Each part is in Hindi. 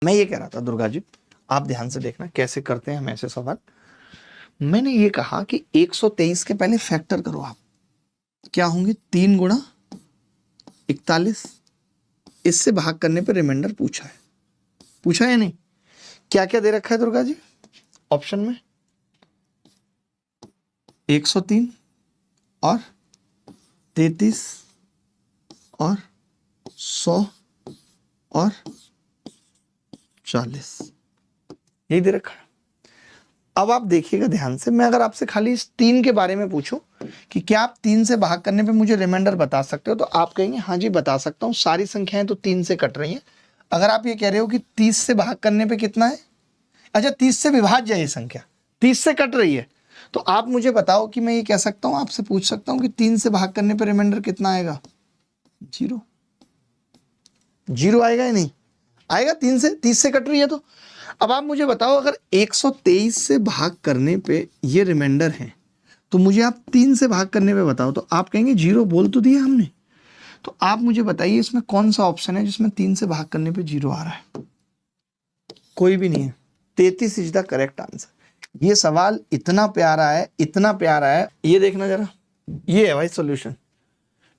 मैं ये कह रहा था दुर्गा जी, आप ध्यान से देखना कैसे करते हैं हम ऐसे सवाल। मैंने ये कहा कि 123 के पहले फैक्टर करो आप, क्या होंगे 3 गुणा 41, इससे भाग करने पे रिमाइंडर पूछा है या नहीं? क्या क्या दे रखा है दुर्गा जी ऑप्शन में? 103 और 33 और 100 और 40, यही दे रखा है। अब आप देखिएगा ध्यान से, मैं अगर आपसे खाली इस 3 के बारे में पूछूं कि क्या आप 3 से भाग करने पे मुझे रिमाइंडर बता सकते हो, तो आप कहेंगे हाँ जी बता सकता हूं, सारी संख्याएं तो 3 से कट रही हैं। अगर आप ये कह रहे हो कि 30 से भाग करने पे कितना है, अच्छा 30 से विभाज्य ये संख्या 30 से कट रही है, तो आप मुझे बताओ कि मैं ये कह सकता हूं, आपसे पूछ सकता हूं कि 3 से भाग करने पे रिमाइंडर कितना आएगा? 0 आएगा या नहीं आएगा? 30 से कट रही है। तो अब आप मुझे बताओ, अगर 123 से भाग करने पे ये रिमाइंडर है, तो मुझे आप 3 से भाग करने पे बताओ, तो आप कहेंगे 0 बोल तो दिया हमने। तो आप मुझे बताइए इसमें कौन सा ऑप्शन है जिसमें 3 से भाग करने पे 0 आ रहा है? कोई भी नहीं है। 33 इज द करेक्ट आंसर। ये सवाल इतना प्यारा है, इतना प्यारा है, ये देखना जरा, ये है भाई सॉल्यूशन।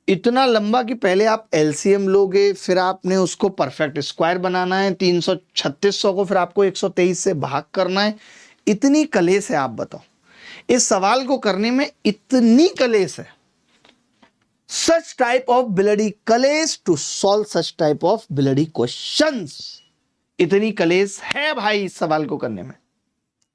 इतना लंबा कि पहले आप एलसीएम लोगे, फिर आपने उसको परफेक्ट स्क्वायर बनाना है, 336 को फिर आपको 123 से भाग करना है। इतनी कलेस है, आप बताओ इस सवाल को करने में इतनी कलेस है। सच टाइप ऑफ ब्लडी कलेस to solve such type of bloody questions. इतनी कलेस है भाई इस सवाल को करने में।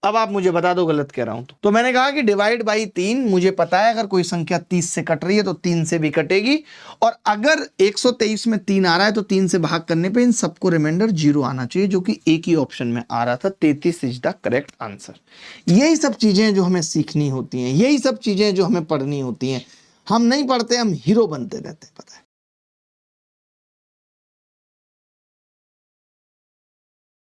अब आप मुझे बता दो गलत कह रहा हूं तो मैंने कहा कि डिवाइड बाई 3, मुझे पता है अगर कोई संख्या 30 से कट रही है तो 3 से भी कटेगी, और अगर 123 में 3 आ रहा है तो 3 से भाग करने पे इन सबको रिमाइंडर 0 आना चाहिए, जो कि एक ही ऑप्शन में आ रहा था। 33 इज द करेक्ट आंसर। यही सब चीजें जो हमें सीखनी होती हैं, यही सब चीजें जो हमें पढ़नी होती हैं। हम नहीं पढ़ते, हम हीरो बनते रहते हैं, पता है।